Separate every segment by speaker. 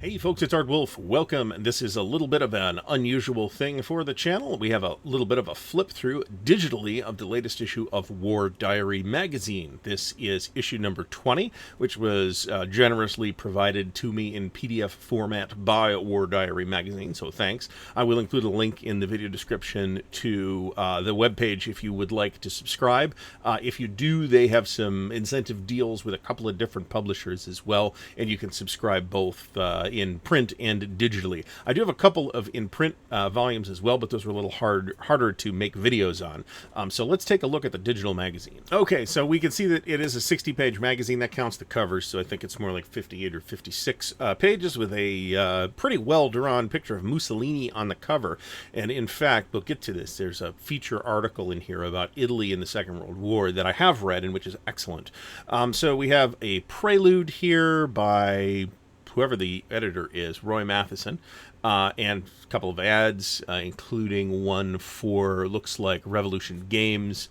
Speaker 1: Hey folks, it's Ardwulf. Welcome. This is a little bit of an unusual thing for the channel. We have a little bit of a flip through digitally of the latest issue of War Diary magazine. This is issue number 20, which was generously provided to me in PDF format by War Diary magazine, so thanks. I will include a link in the video description to the webpage if you would like to subscribe. If you do, they have some incentive deals with a couple of different publishers as well, and you can subscribe both in print and digitally. I do have a couple of in print volumes as well, but those were a little harder to make videos on. So let's take a look at the digital magazine. Okay, so we can see that it is a 60-page magazine. That counts the covers, so I think it's more like 58 or 56 pages with a pretty well-drawn picture of Mussolini on the cover. And in fact, we'll get to this. There's a feature article in here about Italy in the Second World War that I have read and which is excellent. So we have a prelude here by whoever the editor is, Roy Matheson, and a couple of ads, including one for, looks like, Revolution Games.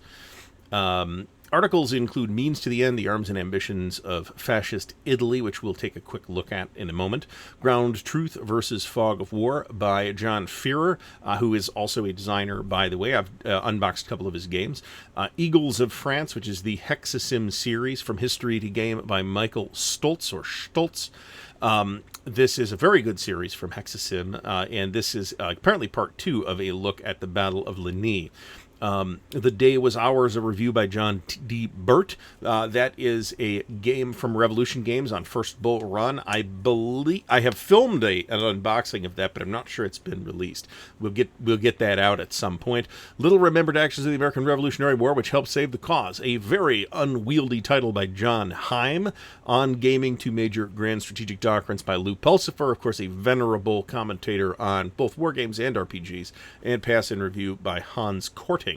Speaker 1: Articles include Means to the End, the Arms and Ambitions of Fascist Italy, which we'll take a quick look at in a moment. Ground Truth versus Fog of War by John Fearer, who is also a designer, by the way. I've unboxed a couple of his games. Eagles of France, which is the Hexasim series, From History to Game by Michael Stoltz, or Stoltz. This is a very good series from Hexasim, and this is apparently part 2 of a look at the Battle of Ligny. The Day Was Ours, a review by John D. Burt. That is a game from Revolution Games on First Bull Run. I believe I have filmed an unboxing of that, but I'm not sure it's been released. We'll get that out at some point. Little Remembered Actions of the American Revolutionary War, which helped save the cause. A very unwieldy title by John Heim. On Gaming, Two Major Grand Strategic Doctrines by Lou Pulsifer. Of course, a venerable commentator on both war games and RPGs. And Pass in Review by Hans Korting.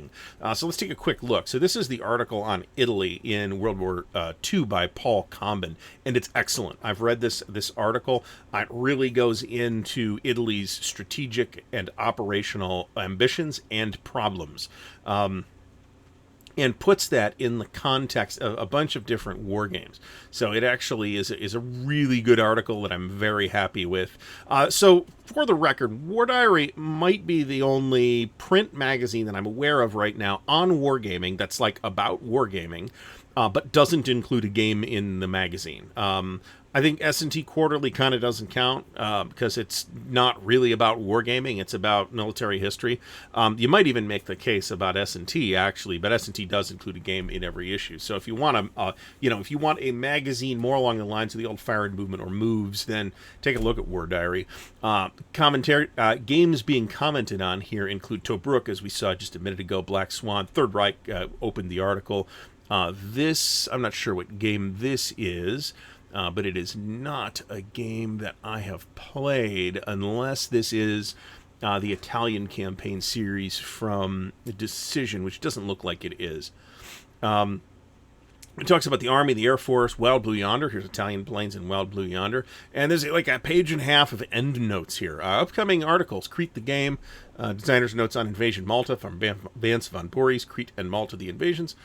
Speaker 1: So let's take a quick look. So this is the article on Italy in World War II by Paul Comben, and it's excellent. I've read this article. It really goes into Italy's strategic and operational ambitions and problems. And puts that in the context of a bunch of different war games. So it actually is a really good article that I'm very happy with. So for the record, War Diary might be the only print magazine that I'm aware of right now on wargaming that's like about wargaming, but doesn't include a game in the magazine. I think S&T Quarterly kind of doesn't count because it's not really about wargaming. It's about military history. You might even make the case about S&T actually, but S&T does include a game in every issue. So if you want if you want a magazine more along the lines of the old Fire and Movement or Moves, then take a look at War Diary. Commentary games being commented on here include Tobruk, as we saw just a minute ago. Black Swan. Third Reich opened the article. This, I'm not sure what game this is. But it is not a game that I have played unless this is the Italian campaign series from Decision, which doesn't look like it is. It talks about the Army, the Air Force, Wild Blue Yonder. Here's Italian planes and Wild Blue Yonder. And there's like a page and a half of endnotes here. Upcoming articles, Crete the Game, Designer's Notes on Invasion Malta from Vance von Boris, Crete and Malta, the Invasions.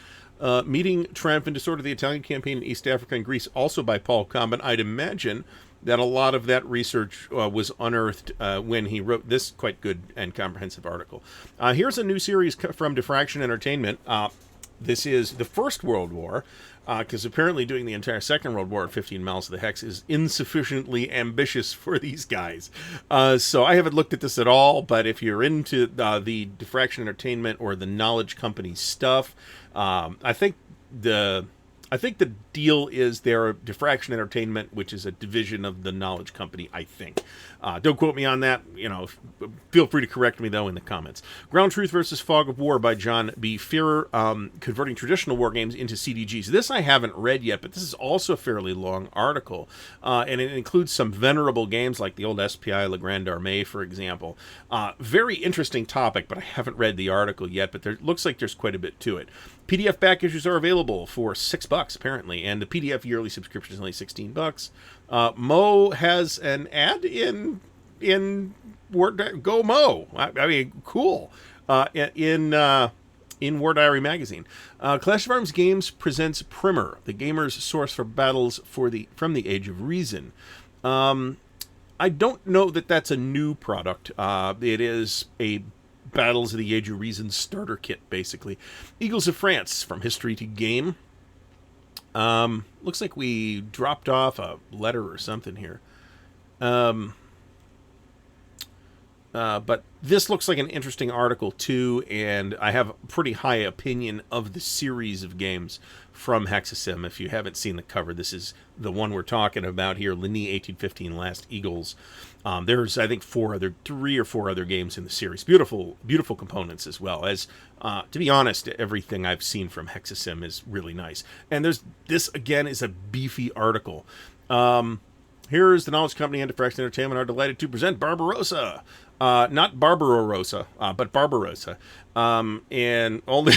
Speaker 1: Meeting Triumph and Disorder, the Italian Campaign in East Africa and Greece, also by Paul Comben. I'd imagine that a lot of that research was unearthed when he wrote this quite good and comprehensive article. Here's a new series from Diffraction Entertainment. This is the First World War, because apparently doing the entire Second World War at 15 miles of the hex is insufficiently ambitious for these guys. So I haven't looked at this at all, but if you're into the Diffraction Entertainment or the Knowledge Company stuff, I think the deal is they're Diffraction Entertainment, which is a division of the Knowledge Company, I think. Don't quote me on that. Feel free to correct me, though, in the comments. Ground Truth versus Fog of War by John B. Fearer, converting traditional war games into CDGs. This I haven't read yet, but this is also a fairly long article, and it includes some venerable games like the old SPI La Grande Armée, for example. Very interesting topic, but I haven't read the article yet, but there looks like there's quite a bit to it. PDF back issues are available for $6, apparently, and the PDF yearly subscription is only $16. Mo has an ad in Word. Go Mo! I mean, cool. In War Diary magazine, Clash of Arms Games presents Primer, the gamer's source for battles from the Age of Reason. I don't know that that's a new product. It is a Battles of the Age of Reason starter kit, basically. Eagles of France, From History to Game. Looks like we dropped off a letter or something here. But this looks like an interesting article, too, and I have a pretty high opinion of the series of games from Hexasim. If you haven't seen the cover, this is the one we're talking about here, Ligny 1815 Last Eagles. There's, I think, 3 or 4 other games in the series. Beautiful, beautiful components as well. As, to be honest, everything I've seen from Hexasim is really nice. And this, again, is a beefy article. Here's the Knowledge Company and Diffraction Entertainment are delighted to present Barbarossa. Not Barbarossa, but Barbarossa. And only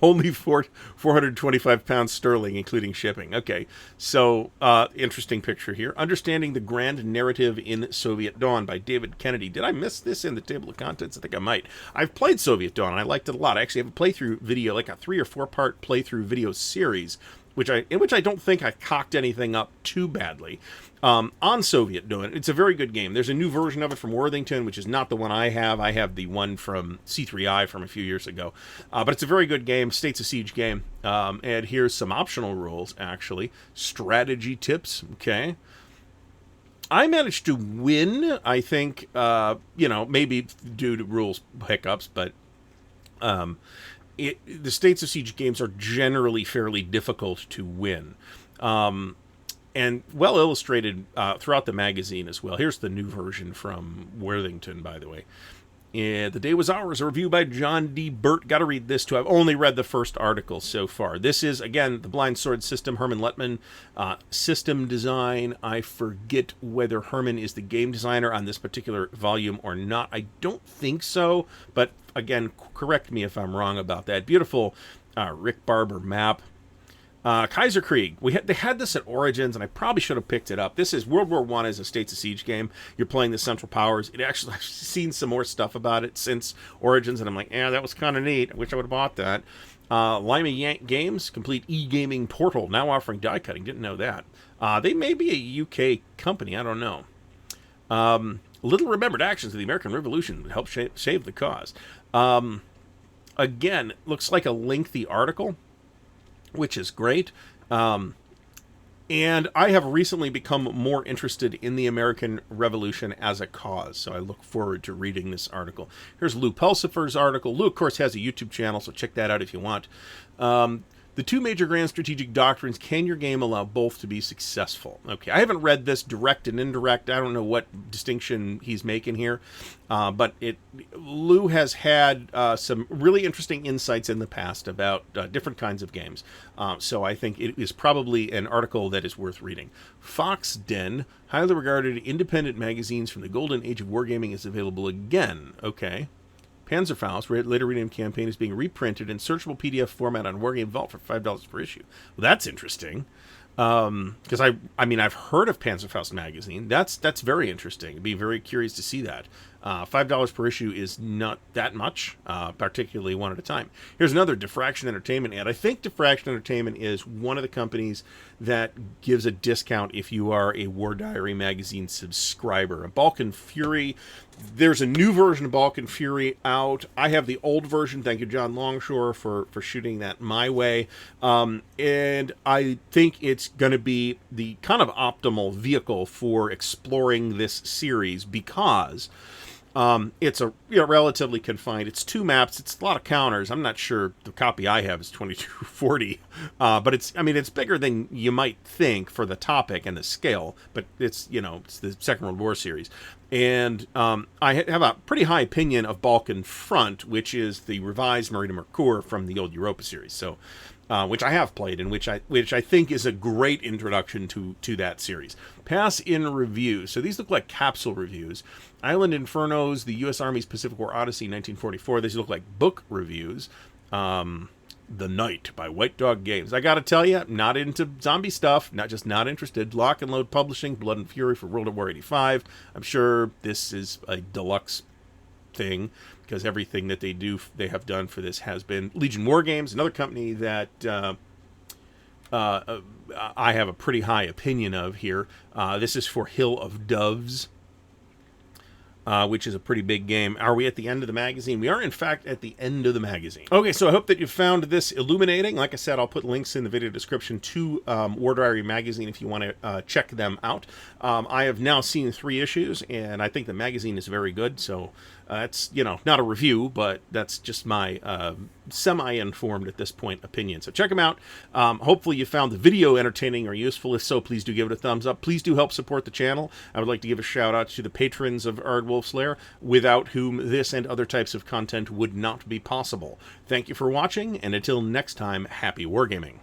Speaker 1: only 425 pounds sterling, including shipping. Okay, so interesting picture here. Understanding the Grand Narrative in Soviet Dawn by David Kennedy. Did I miss this in the table of contents? I think I might. I've played Soviet Dawn, and I liked it a lot. I actually have a playthrough video, like a 3 or 4 part playthrough video series, in which I don't think I cocked anything up too badly. On Soviet Dawn, it's a very good game. There's a new version of it from Worthington, which is not the one I have. I have the one from C3I from a few years ago. But it's a very good game, States of Siege game. And here's some optional rules, actually. Strategy tips, okay. I managed to win, I think, maybe due to rules hiccups, but the States of Siege games are generally fairly difficult to win. And well illustrated throughout the magazine as well. Here's the new version from Worthington, by the way. And The Day Was Ours, a review by John D. Burt. Got to read this, too. I've only read the first article so far. This is, again, the Blind Sword system, Herman Lettman. System design, I forget whether Herman is the game designer on this particular volume or not. I don't think so, but, again, correct me if I'm wrong about that. Beautiful Rick Barber map. Kaiserkrieg. They had this at Origins, and I probably should have picked it up. This is World War I as a States of Siege game. You're playing the Central Powers. I've seen some more stuff about it since Origins, and I'm like, that was kind of neat. I wish I would have bought that. Lima Yank Games, complete e-gaming portal, now offering die cutting. Didn't know that. They may be a UK company. I don't know. Little remembered actions of the American Revolution that helped save the cause. Again, looks like a lengthy article, which is great. And I have recently become more interested in the American Revolution as a cause, so I look forward to reading this article. Here's Lou Pulsifer's article. Lou, of course, has a YouTube channel, so check that out if you want. The 2 major grand strategic doctrines, can your game allow both to be successful? Okay, I haven't read this direct and indirect. I don't know what distinction he's making here. But Lou has had some really interesting insights in the past about different kinds of games. So I think it is probably an article that is worth reading. Fox Den, highly regarded independent magazines from the golden age of wargaming, is available again. Okay. Panzerfaust, later renamed Campaign, is being reprinted in searchable PDF format on Wargame Vault for $5 per issue. Well, that's interesting. Because I've heard of Panzerfaust magazine. That's very interesting. I'd be very curious to see that. $5 per issue is not that much, particularly one at a time. Here's another Diffraction Entertainment ad. I think Diffraction Entertainment is one of the companies that gives a discount if you are a War Diary magazine subscriber. A Balkan Fury. There's a new version of Balkan Fury out. I have the old version. Thank you, John Longshore, for shooting that my way. And I think it's going to be the kind of optimal vehicle for exploring this series because it's a relatively confined. It's 2 maps. It's a lot of counters. I'm not sure the copy I have is 2240, but it's bigger than you might think for the topic and the scale. But it's the Second World War series, and I have a pretty high opinion of Balkan Front, which is the revised Marine Mercure from the old Europa series. So. Which I have played, and which I think is a great introduction to that series. Pass in review. So these look like capsule reviews. Island Infernos, the U.S. Army's Pacific War Odyssey, 1944. These look like book reviews. The Night by White Dog Games. I gotta tell you, not into zombie stuff. Not interested. Lock and Load Publishing, Blood and Fury for World War 85. I'm sure this is a deluxe thing, because everything that they have done for this has been Legion War Games, another company that I have a pretty high opinion of here. This is for Hill of Doves. which is a pretty big game. Are we at the end of the magazine? We are, in fact, at the end of the magazine. Okay, so I hope that you found this illuminating. Like I said, I'll put links in the video description to War Diary magazine if you want to check them out. I have now seen 3 issues, and I think the magazine is very good, so it's, you know, not a review, but that's just my semi-informed at this point opinion. So check them out. Hopefully you found the video entertaining or useful. If so, please do give it a thumbs up. Please do help support the channel. I would like to give a shout out to the patrons of Ardwulf's Lair, without whom this and other types of content would not be possible. Thank you for watching, and until next time, happy wargaming.